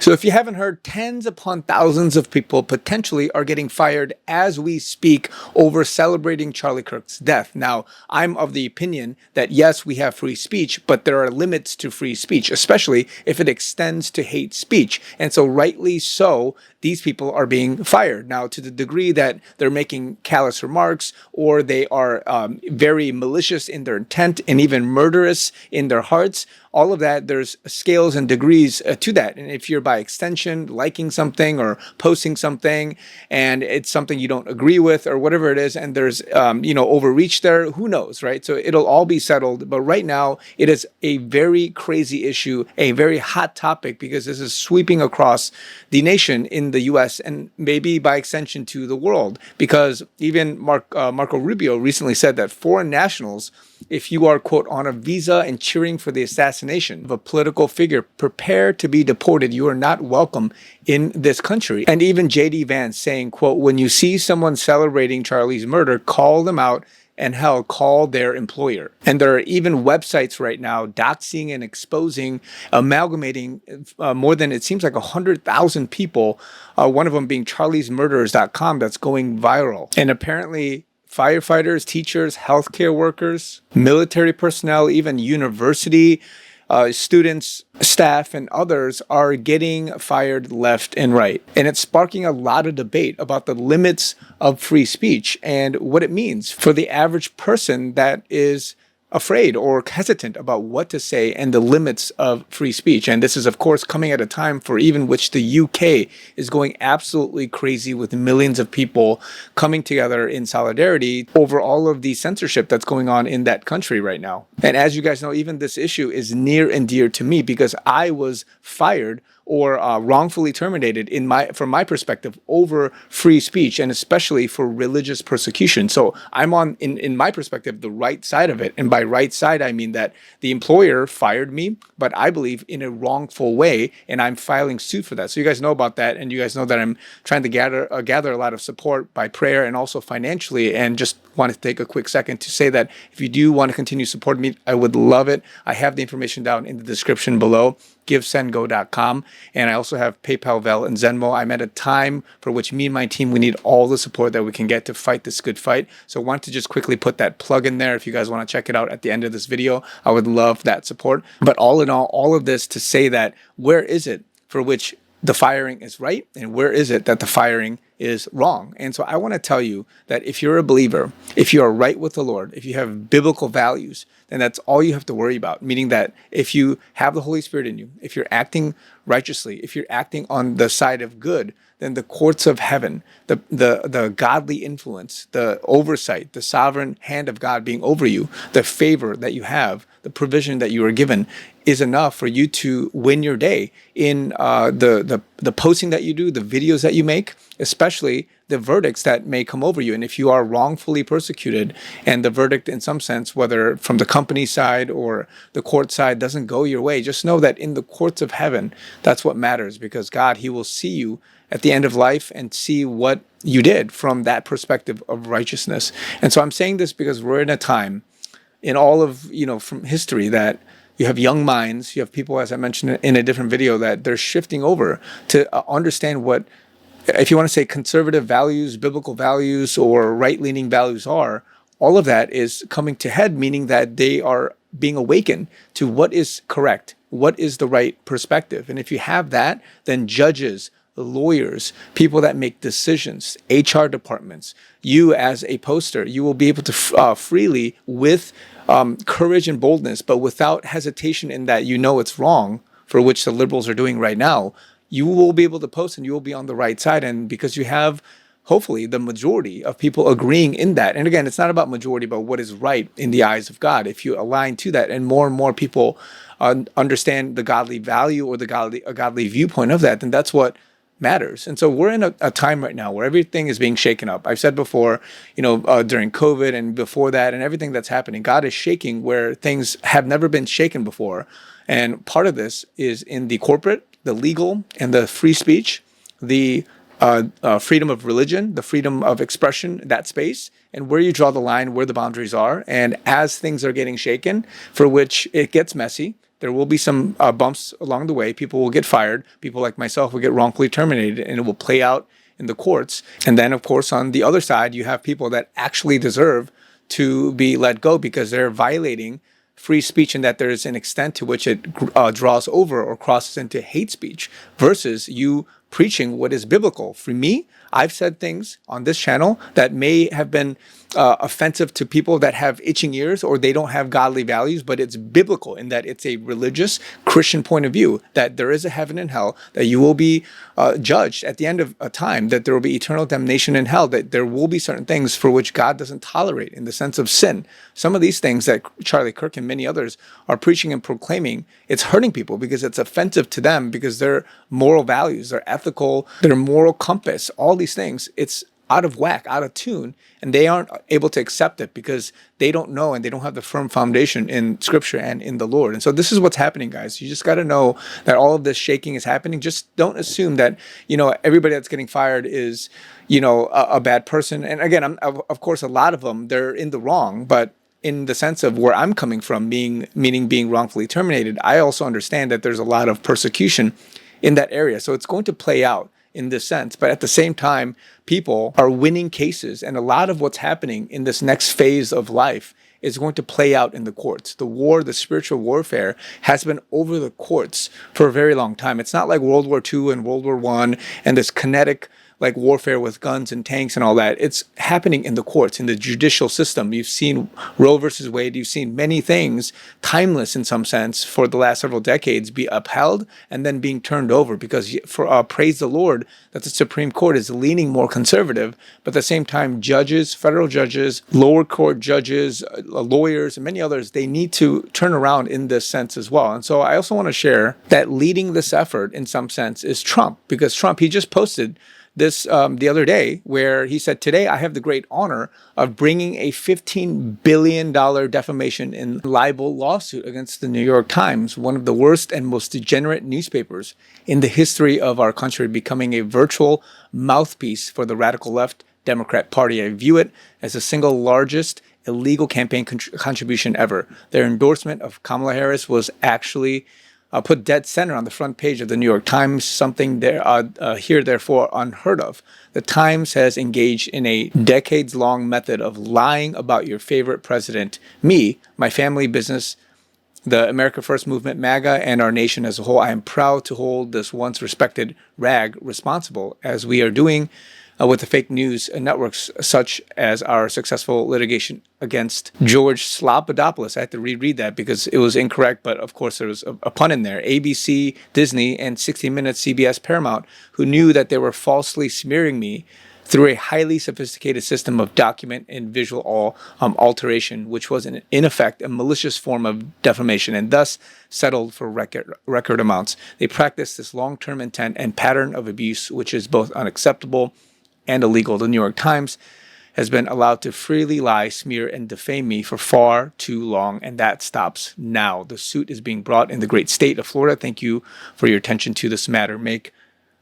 So if you haven't heard, tens upon thousands of people potentially are getting fired as we speak over celebrating Charlie Kirk's death. Now, I'm of the opinion that yes, we have free speech, but there are limits to free speech, especially if it extends to hate speech. And so rightly so, these people are being fired. Now, to the degree that they're making callous remarks or they are very malicious in their intent and even murderous in their hearts, all of that, there's scales and degrees to that. And if you're by extension liking something or posting something and it's something you don't agree with or whatever it is, and there's, overreach there, who knows, right? So it'll all be settled. But right now, it is a very crazy issue, a very hot topic, because this is sweeping across the nation in the US and maybe by extension to the world. Because even Marco Rubio recently said that foreign nationals, if you are, quote, on a visa and cheering for the assassination of a political figure, prepare to be deported. You are not welcome in this country. And even J.D. Vance saying, quote, when you see someone celebrating Charlie's murder, call them out and hell, call their employer. And there are even websites right now doxing and exposing, amalgamating more than, it seems like 100,000 people, one of them being charliesmurderers.com, that's going viral. And apparently firefighters, teachers, healthcare workers, military personnel, even university students, staff, and others are getting fired left and right. And it's sparking a lot of debate about the limits of free speech and what it means for the average person that is afraid or hesitant about what to say and the limits of free speech. And this is, of course, coming at a time for even which the UK is going absolutely crazy with millions of people coming together in solidarity over all of the censorship that's going on in that country right now. And as you guys know, even this issue is near and dear to me because I was fired or wrongfully terminated from my perspective over free speech, and especially for religious persecution. So I'm on, in my perspective, the right side of it. And by right side, I mean that the employer fired me, but I believe in a wrongful way, and I'm filing suit for that. So you guys know about that, and you guys know that I'm trying to gather a lot of support by prayer and also financially, and just want to take a quick second to say that if you do want to continue supporting me, I would love it. I have the information down in the description below, givesendgo.com. And I also have PayPal, Zelle, and Venmo. I'm at a time for which me and my team, we need all the support that we can get to fight this good fight. So I want to just quickly put that plug in there. If you guys want to check it out at the end of this video, I would love that support. But all in all of this to say that where is it for which the firing is right and where is it that the firing is wrong? And so I want to tell you that if you're a believer, if you are right with the Lord, if you have biblical values, then that's all you have to worry about. Meaning that if you have the Holy Spirit in you, if you're acting righteously, if you're acting on the side of good, then the courts of heaven, the godly influence, the oversight, the sovereign hand of God being over you, the favor that you have, the provision that you are given is enough for you to win your day in the posting that you do, the videos that you make, especially the verdicts that may come over you. And if you are wrongfully persecuted and the verdict in some sense, whether from the company side or the court side, doesn't go your way, just know that in the courts of heaven, that's what matters, because God, he will see you at the end of life and see what you did from that perspective of righteousness. And so I'm saying this because we're in a time in all of, from history that you have young minds, you have people, as I mentioned in a different video, that they're shifting over to understand what, if you want to say conservative values, biblical values, or right-leaning values are. All of that is coming to head, meaning that they are being awakened to what is correct, what is the right perspective. And if you have that, then judges, lawyers, people that make decisions, HR departments, you as a poster, you will be able to freely, with courage and boldness, but without hesitation in that it's wrong, for which the liberals are doing right now, you will be able to post and you will be on the right side. And because you have, hopefully, the majority of people agreeing in that. And again, it's not about majority, but what is right in the eyes of God. If you align to that and more people understand the godly value or a godly viewpoint of that, then that's what matters. And so we're in a time right now where everything is being shaken up. I've said before, during COVID and before that and everything that's happening, God is shaking where things have never been shaken before. And part of this is in the corporate, the legal, and the free speech, the freedom of religion, the freedom of expression, that space, and where you draw the line, where the boundaries are. And as things are getting shaken, for which it gets messy, There will be some bumps along the way. People will get fired. People like myself will get wrongfully terminated, and it will play out in the courts. And then, of course, on the other side, you have people that actually deserve to be let go because they're violating free speech, and that there's an extent to which it draws over or crosses into hate speech, versus you preaching what is biblical. For me, I've said things on this channel that may have been offensive to people that have itching ears or they don't have godly values, but it's biblical in that it's a religious Christian point of view that there is a heaven and hell, that you will be judged at the end of a time, that there will be eternal damnation in hell, that there will be certain things for which God doesn't tolerate in the sense of sin. Some of these things that Charlie Kirk and many others are preaching and proclaiming, it's hurting people because it's offensive to them, because their moral values, their ethical, their moral compass, all these things, it's out of whack, out of tune, and they aren't able to accept it because they don't know and they don't have the firm foundation in Scripture and in the Lord. And so this is what's happening, guys. You just got to know that all of this shaking is happening. Just don't assume that, everybody that's getting fired is, a bad person. And again, of course, a lot of them, they're in the wrong, but in the sense of where I'm coming from, meaning being wrongfully terminated, I also understand that there's a lot of persecution in that area. So it's going to play out in this sense. But at the same time, people are winning cases. And a lot of what's happening in this next phase of life is going to play out in the courts. The war, the spiritual warfare has been over the courts for a very long time. It's not like World War II and World War I and this kinetic like warfare with guns and tanks and all that. It's happening in the courts, in the judicial system. You've seen Roe versus Wade. You've seen many things, timeless in some sense, for the last several decades, be upheld and then being turned over, because praise the Lord that the Supreme Court is leaning more conservative, but at the same time, judges, federal judges, lower court judges, lawyers, and many others, they need to turn around in this sense as well. And so I also want to share that leading this effort in some sense is Trump, because Trump, he just posted this the other day, where he said, "Today I have the great honor of bringing a $15 billion defamation and libel lawsuit against the New York Times, one of the worst and most degenerate newspapers in the history of our country, becoming a virtual mouthpiece for the radical left Democrat Party. I view it as the single largest illegal campaign contribution ever. Their endorsement of Kamala Harris was actually put dead center on the front page of the New York Times, something there here therefore unheard of. The Times has engaged in a decades-long method of lying about your favorite president, me, my family business, the America First movement, MAGA, and our nation as a whole. I am proud to hold this once respected rag responsible, as we are doing with the fake news networks, such as our successful litigation against George Slobodanopoulos." I had to reread that because it was incorrect, but of course there was a pun in there. ABC, Disney, and 60 Minutes, CBS, Paramount, who knew that they were falsely smearing me through a highly sophisticated system of document and visual alteration, which was in effect a malicious form of defamation, and thus settled for record amounts. They practiced this long-term intent and pattern of abuse, which is both unacceptable and illegal. The New York Times has been allowed to freely lie, smear, and defame me for far too long, and that stops now. The suit is being brought in the great state of Florida. Thank you for your attention to this matter. Make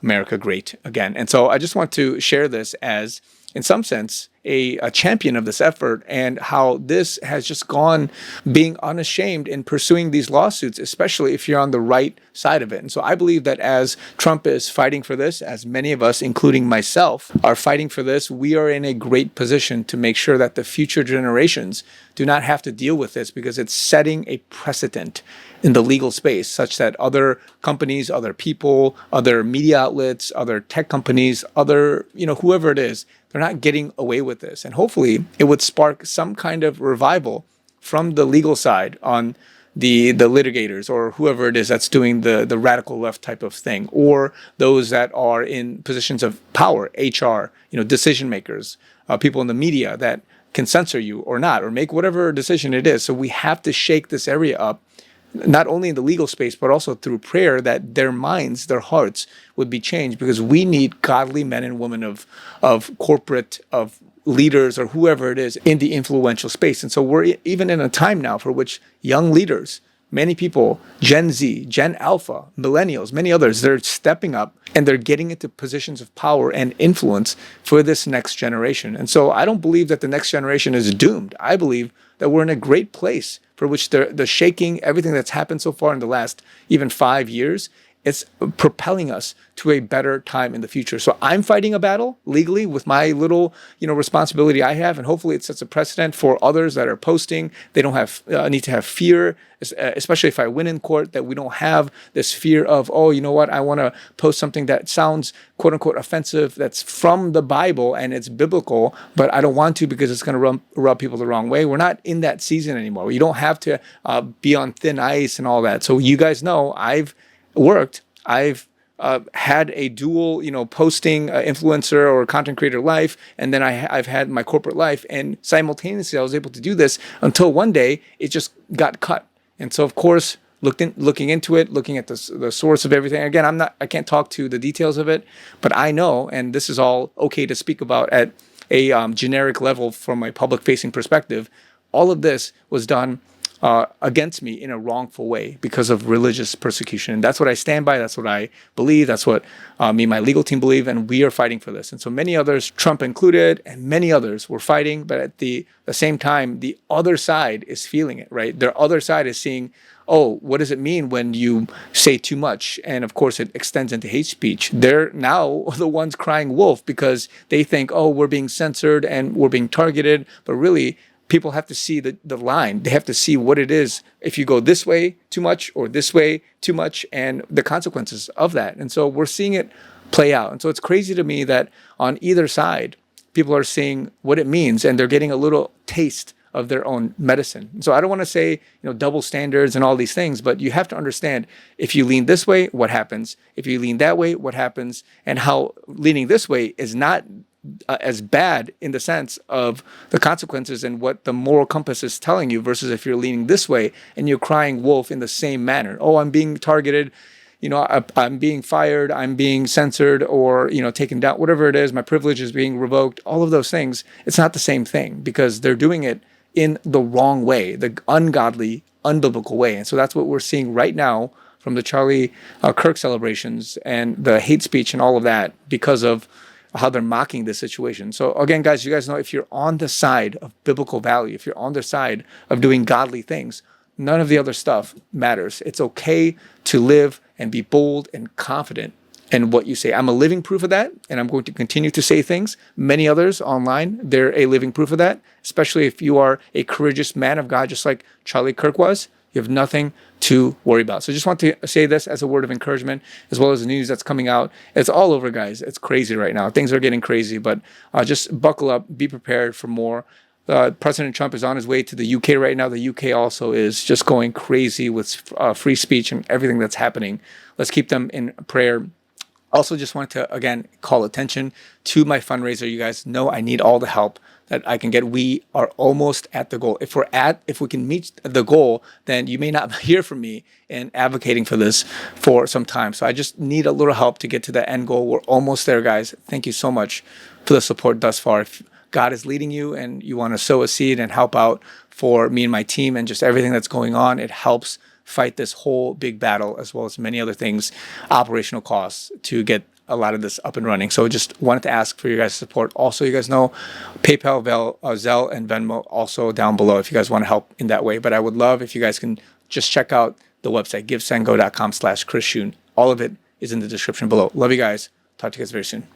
America great again. And so I just want to share this as, in some sense, a champion of this effort, and how this has just gone, being unashamed in pursuing these lawsuits, especially if you're on the right side of it. And so I believe that as Trump is fighting for this, as many of us, including myself, are fighting for this, we are in a great position to make sure that the future generations do not have to deal with this, because it's setting a precedent in the legal space such that other companies, other people, other media outlets, other tech companies, other, whoever it is, they're not getting away with this. And hopefully it would spark some kind of revival from the legal side on the litigators, or whoever it is that's doing the radical left type of thing, or those that are in positions of power, HR, decision makers, people in the media that can censor you or not, or make whatever decision it is. So we have to shake this area up, not only in the legal space, but also through prayer, that their minds, their hearts would be changed, because we need godly men and women of corporate, of leaders, or whoever it is in the influential space. And so we're even in a time now for which young leaders, many people, Gen Z, Gen Alpha, millennials, many others, they're stepping up and they're getting into positions of power and influence for this next generation. And so I don't believe that the next generation is doomed. I believe that we're in a great place for which the shaking, everything that's happened so far in the last even 5 years, it's propelling us to a better time in the future. So I'm fighting a battle legally with my little, responsibility I have, and hopefully it sets a precedent for others that are posting. They don't have need to have fear, especially if I win in court, that we don't have this fear of, oh, you know what, I want to post something that sounds quote unquote offensive, that's from the Bible and it's biblical, but I don't want to because it's going to rub people the wrong way. We're not in that season anymore. You don't have to be on thin ice and all that. So you guys know I've had a dual, posting influencer or content creator life, and then I've had my corporate life, and simultaneously I was able to do this until one day it just got cut. And so, of course, looking into it, looking at the source of everything. Again, I can't talk to the details of it, but I know, and this is all okay to speak about at a generic level from a public-facing perspective. All of this was done against me in a wrongful way because of religious persecution. And that's what I stand by. That's what I believe. That's what me and my legal team believe. And we are fighting for this. And so many others, Trump included, and many others were fighting. But at the same time, the other side is feeling it, right? Their other side is seeing, oh, what does it mean when you say too much? And of course, it extends into hate speech. They're now the ones crying wolf because they think, oh, we're being censored and we're being targeted. But really, people have to see the line. They have to see what it is if you go this way too much or this way too much, and the consequences of that. And so we're seeing it play out. And so it's crazy to me that on either side, people are seeing what it means, and they're getting a little taste of their own medicine. And so I don't want to say, double standards and all these things, but you have to understand, if you lean this way, what happens? If you lean that way, what happens? And how leaning this way is not as bad in the sense of the consequences and what the moral compass is telling you, versus if you're leaning this way and you're crying wolf in the same manner. Oh, I'm being targeted, I'm being fired, I'm being censored, or taken down, whatever it is, my privilege is being revoked, all of those things. It's not the same thing because they're doing it in the wrong way, the ungodly, unbiblical way. And so that's what we're seeing right now from the Charlie Kirk celebrations and the hate speech and all of that, because of how they're mocking this situation. So again, guys, you guys know, if you're on the side of biblical value, if you're on the side of doing godly things, none of the other stuff matters. It's okay to live and be bold and confident in what you say. I'm a living proof of that, and I'm going to continue to say things. Many others online, they're a living proof of that, especially if you are a courageous man of God, just like Charlie Kirk was. You have nothing to worry about. So I just want to say this as a word of encouragement, as well as the news that's coming out. It's all over, guys. It's crazy right now. Things are getting crazy, but just buckle up, be prepared for more. President Trump is on his way to the UK right now. The UK also is just going crazy with free speech and everything that's happening. Let's keep them in prayer. Also, just wanted to, again, call attention to my fundraiser. You guys know I need all the help that I can get. We are almost at the goal. If we can meet the goal, then you may not hear from me in advocating for this for some time. So I just need a little help to get to the end goal. We're almost there, guys. Thank you so much for the support thus far. If God is leading you and you want to sow a seed and help out for me and my team and just everything that's going on, it helps fight this whole big battle, as well as many other things, operational costs, to get a lot of this up and running. So just wanted to ask for your guys' support. Also, you guys know PayPal, Zelle, and Venmo also down below if you guys want to help in that way. But I would love if you guys can just check out the website, givesendgo.com/chrisyoonyt. All of it is in the description below. Love you guys. Talk to you guys very soon.